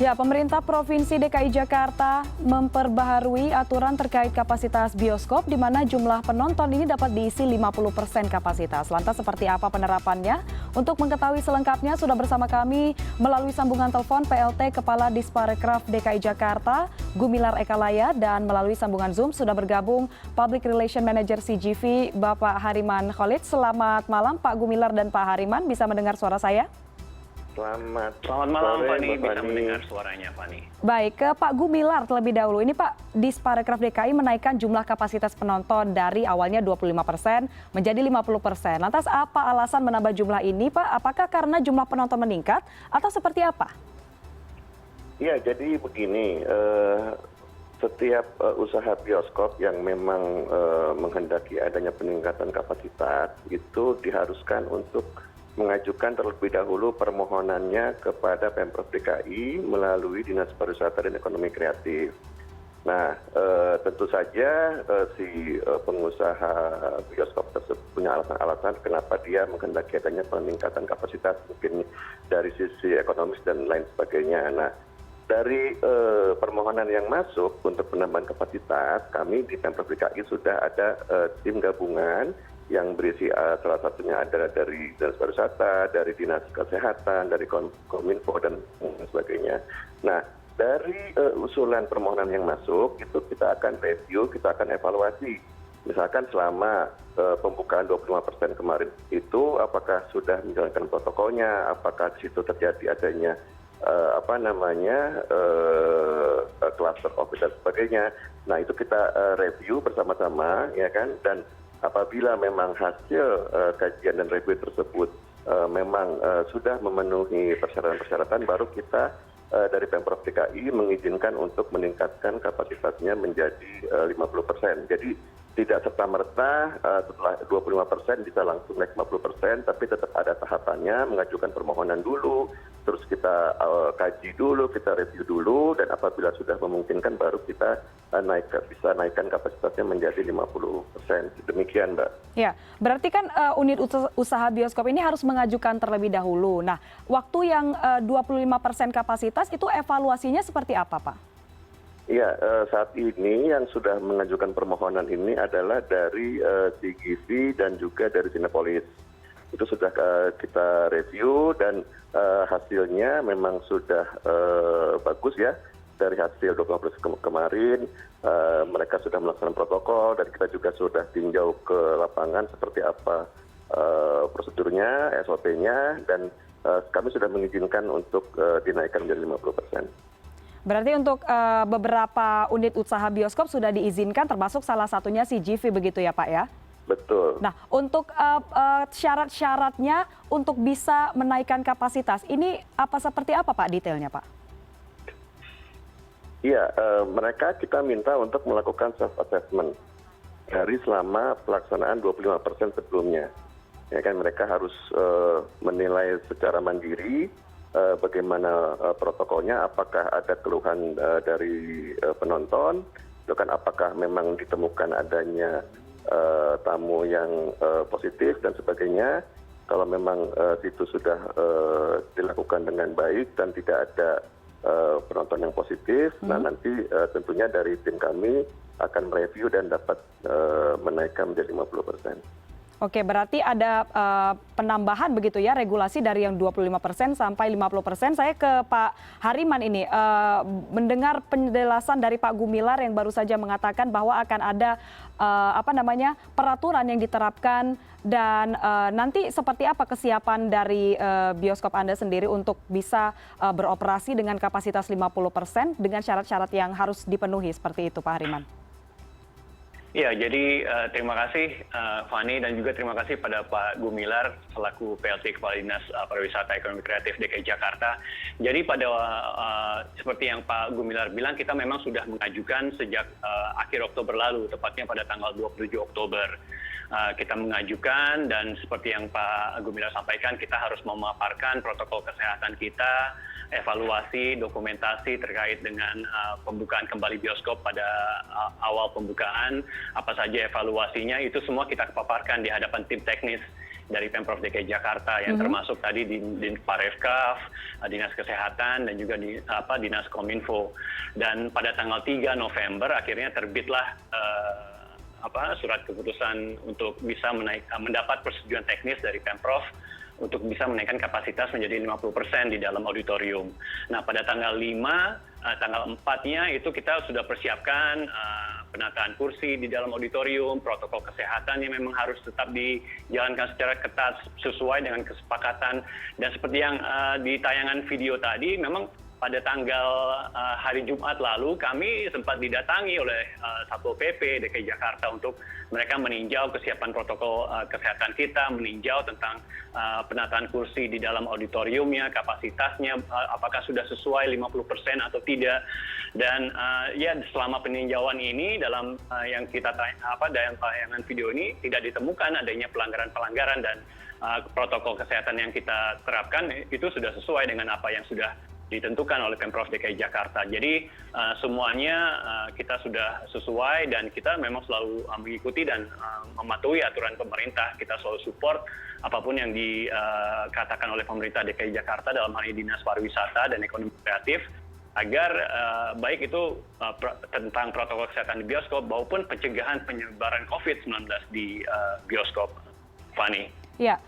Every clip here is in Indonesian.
Ya, pemerintah Provinsi DKI Jakarta memperbaharui aturan terkait kapasitas bioskop di mana jumlah penonton ini dapat diisi 50% kapasitas. Lantas seperti apa penerapannya? Untuk mengetahui selengkapnya sudah bersama kami melalui sambungan telepon PLT Kepala Disparekraf DKI Jakarta, Gumilar Ekalaya, dan melalui sambungan Zoom sudah bergabung Public Relation Manager CGV Bapak Hariman Khalid. Selamat malam Pak Gumilar dan Pak Hariman, bisa mendengar suara saya? Selamat malam, sore, Fani. Bisa Fani. mendengar suaranya, Fani. Baik, ke Pak Gumilar terlebih dahulu. Ini Pak, Disparekraf DKI menaikkan jumlah kapasitas penonton dari awalnya 25% menjadi 50%. Lantas apa alasan menambah jumlah ini, Pak? Apakah karena jumlah penonton meningkat atau seperti apa? Ya, jadi begini, setiap usaha bioskop yang memang menghendaki adanya peningkatan kapasitas itu diharuskan untuk mengajukan terlebih dahulu permohonannya kepada Pemprov DKI melalui Dinas Pariwisata dan Ekonomi Kreatif. Nah, tentu saja si pengusaha bioskop tersebut punya alasan-alasan kenapa dia menghendaki adanya peningkatan kapasitas, mungkin dari sisi ekonomis dan lain sebagainya. Nah, dari permohonan yang masuk untuk penambahan kapasitas, kami di Pemprov DKI sudah ada tim gabungan yang berisi salah satunya adalah dari Dinas Pariwisata, dari Dinas Kesehatan, dari Kominfo dan sebagainya. Nah, dari usulan permohonan yang masuk itu kita akan review, kita akan evaluasi. Misalkan selama pembukaan 25% kemarin itu apakah sudah menjalankan protokolnya, apakah di situ terjadi adanya kluster COVID dan sebagainya. Nah, itu kita review bersama-sama, ya kan, dan apabila memang hasil kajian dan review tersebut memang sudah memenuhi persyaratan-persyaratan, baru kita dari Pemprov DKI mengizinkan untuk meningkatkan kapasitasnya menjadi 50%. Jadi tidak serta-merta setelah 25% bisa langsung naik 50%, tapi tetap ada tahapannya, mengajukan permohonan dulu, terus kita kaji dulu, kita review dulu, dan apabila sudah memungkinkan baru kita bisa naikkan kapasitasnya menjadi 50%. Demikian, Mbak. Ya, berarti kan unit usaha bioskop ini harus mengajukan terlebih dahulu. Nah, waktu yang 25% kapasitas itu evaluasinya seperti apa, Pak? Ya, saat ini yang sudah mengajukan permohonan ini adalah dari CGV dan juga dari Cinepolis. Itu sudah kita review dan hasilnya memang sudah bagus ya. Dari hasil 20% kemarin, mereka sudah melaksanakan protokol dan kita juga sudah tinjau ke lapangan seperti apa prosedurnya, SOP-nya, dan kami sudah mengizinkan untuk dinaikkan menjadi 50%. Berarti untuk beberapa unit usaha bioskop sudah diizinkan, termasuk salah satunya CGV begitu ya Pak ya? Betul. Nah, untuk syarat-syaratnya untuk bisa menaikkan kapasitas, ini seperti apa Pak detailnya Pak? Iya, mereka kita minta untuk melakukan self-assessment dari selama pelaksanaan 25% sebelumnya. Ya kan, mereka harus menilai secara mandiri bagaimana protokolnya, apakah ada keluhan dari penonton, kan apakah memang ditemukan adanya tamu yang positif dan sebagainya. Kalau memang itu sudah dilakukan dengan baik dan tidak ada penonton yang positif, nah nanti tentunya dari tim kami akan mereview dan dapat menaikkan menjadi 50%. Oke, berarti ada penambahan begitu ya, regulasi dari yang 25% sampai 50%. Saya ke Pak Hariman ini, mendengar penjelasan dari Pak Gumilar yang baru saja mengatakan bahwa akan ada peraturan yang diterapkan dan nanti seperti apa kesiapan dari bioskop Anda sendiri untuk bisa beroperasi dengan kapasitas 50% dengan syarat-syarat yang harus dipenuhi seperti itu Pak Hariman? Ya, jadi terima kasih Fani dan juga terima kasih pada Pak Gumilar selaku PLT Kepala Dinas Pariwisata Ekonomi Kreatif DKI Jakarta. Jadi seperti yang Pak Gumilar bilang, kita memang sudah mengajukan sejak akhir Oktober lalu, tepatnya pada tanggal 27 Oktober. Kita mengajukan dan seperti yang Pak Gumilar sampaikan, kita harus memaparkan protokol kesehatan kita, evaluasi, dokumentasi terkait dengan pembukaan kembali bioskop pada awal pembukaan, apa saja evaluasinya, itu semua kita paparkan di hadapan tim teknis dari Pemprov DKI Jakarta yang termasuk tadi di Parevkaf, Dinas Kesehatan dan juga Dinas Kominfo. Dan pada tanggal 3 November akhirnya terbitlah surat keputusan untuk bisa mendapat persetujuan teknis dari Pemprov untuk bisa menaikkan kapasitas menjadi 50% di dalam auditorium. Nah, pada tanggal 5, tanggal 4-nya itu kita sudah persiapkan penataan kursi di dalam auditorium, protokol kesehatan yang memang harus tetap dijalankan secara ketat sesuai dengan kesepakatan. Dan seperti yang di tayangan video tadi, memang pada tanggal hari Jumat lalu kami sempat didatangi oleh Satpol PP DKI Jakarta untuk mereka meninjau kesiapan protokol kesehatan kita, meninjau tentang penataan kursi di dalam auditoriumnya, kapasitasnya, apakah sudah sesuai 50% atau tidak. Dan ya selama peninjauan ini dalam yang kita dalam tayangan video ini tidak ditemukan adanya pelanggaran-pelanggaran dan protokol kesehatan yang kita terapkan itu sudah sesuai dengan apa yang sudah ditentukan oleh Pemprov DKI Jakarta. Jadi semuanya kita sudah sesuai dan kita memang selalu mengikuti dan mematuhi aturan pemerintah. Kita selalu support apapun yang dikatakan oleh pemerintah DKI Jakarta dalam hal ini Dinas Pariwisata dan Ekonomi Kreatif agar baik itu tentang protokol kesehatan di bioskop maupun pencegahan penyebaran COVID-19 di bioskop. Fani. Ya.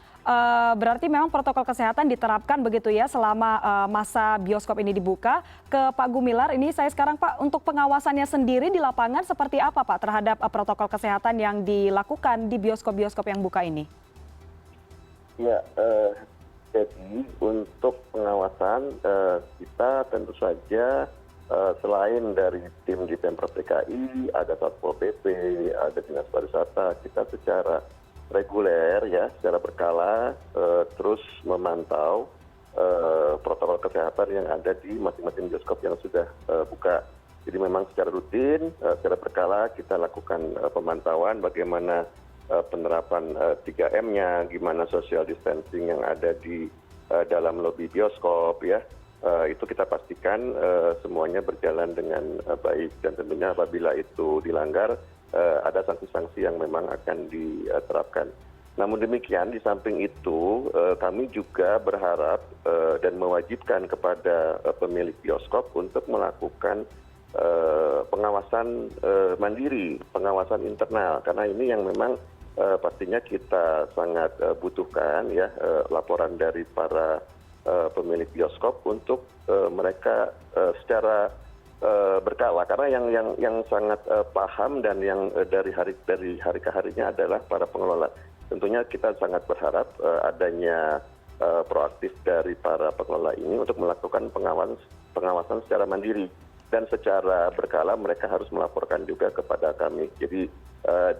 Berarti memang protokol kesehatan diterapkan begitu ya selama masa bioskop ini dibuka. Ke Pak Gumilar, ini saya sekarang Pak, untuk pengawasannya sendiri di lapangan seperti apa Pak terhadap protokol kesehatan yang dilakukan di bioskop-bioskop yang buka ini? Ya, jadi untuk pengawasan kita tentu saja selain dari tim di Pemprov DKI, ada Satpol PP, ada Dinas Pariwisata, kita secara reguler ya, secara berkala terus memantau protokol kesehatan yang ada di masing-masing bioskop yang sudah buka. Jadi memang secara rutin, secara berkala kita lakukan pemantauan bagaimana penerapan 3M-nya, gimana social distancing yang ada di dalam lobi bioskop ya. Itu kita pastikan semuanya berjalan dengan baik dan tentunya apabila itu dilanggar ada sanksi-sanksi yang memang akan diterapkan. Namun demikian di samping itu kami juga berharap dan mewajibkan kepada pemilik bioskop untuk melakukan pengawasan mandiri, pengawasan internal karena ini yang memang pastinya kita sangat butuhkan ya laporan dari para pemilik bioskop untuk mereka secara berkala karena yang sangat paham dan yang dari hari ke harinya adalah para pengelola. Tentunya kita sangat berharap adanya proaktif dari para pengelola ini untuk melakukan pengawasan secara mandiri dan secara berkala mereka harus melaporkan juga kepada kami. Jadi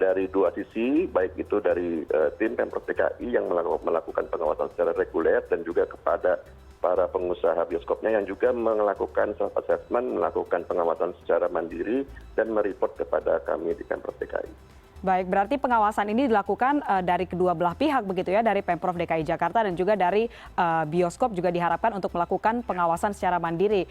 dari dua sisi, baik itu dari tim Pemprov DKI yang melakukan pengawasan secara reguler dan juga kepada para pengusaha bioskopnya yang juga melakukan self assessment, melakukan pengawasan secara mandiri dan mereport kepada kami di Pemprov DKI. Baik, berarti pengawasan ini dilakukan dari kedua belah pihak begitu ya, dari Pemprov DKI Jakarta dan juga dari bioskop juga diharapkan untuk melakukan pengawasan secara mandiri.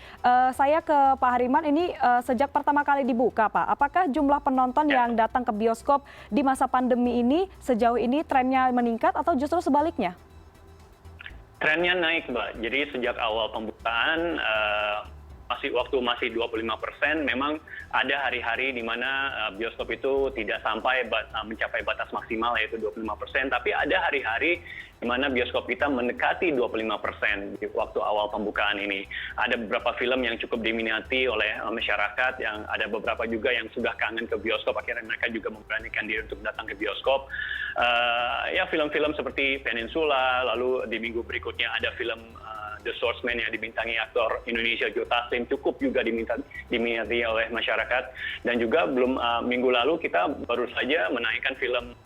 Saya ke Pak Hariman, ini sejak pertama kali dibuka Pak, apakah jumlah penonton yang datang ke bioskop di masa pandemi ini sejauh ini trennya meningkat atau justru sebaliknya? Trennya naik, Mbak. Jadi sejak awal pembukaan waktu masih 25%, memang ada hari-hari di mana bioskop itu tidak sampai mencapai batas maksimal yaitu 25%, tapi ada hari-hari di mana bioskop kita mendekati 25% di waktu awal pembukaan ini. Ada beberapa film yang cukup diminati oleh masyarakat, yang ada beberapa juga yang sudah kangen ke bioskop, akhirnya mereka juga memberanikan diri untuk datang ke bioskop. Ya film-film seperti Peninsula, lalu di minggu berikutnya ada film The Swordsman yang dibintangi aktor Indonesia Joe Taslim, cukup juga diminati oleh masyarakat. Dan juga minggu lalu kita baru saja menaikkan film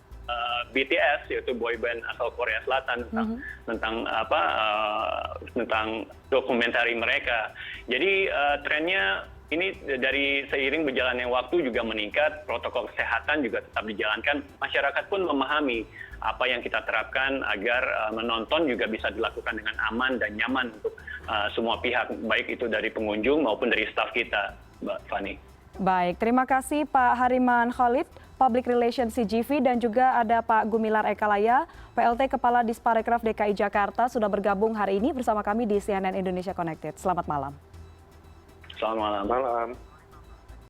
BTS, yaitu boyband asal Korea Selatan, tentang dokumentari mereka. Jadi trennya ini dari seiring berjalannya waktu juga meningkat, protokol kesehatan juga tetap dijalankan, masyarakat pun memahami apa yang kita terapkan agar menonton juga bisa dilakukan dengan aman dan nyaman untuk semua pihak, baik itu dari pengunjung maupun dari staf kita, Mbak Fani. Baik, terima kasih Pak Hariman Khalid, Public Relations CGV, dan juga ada Pak Gumilar Ekalaya, PLT Kepala Disparekraf DKI Jakarta, sudah bergabung hari ini bersama kami di CNN Indonesia Connected. Selamat malam. Selamat malam. Malam.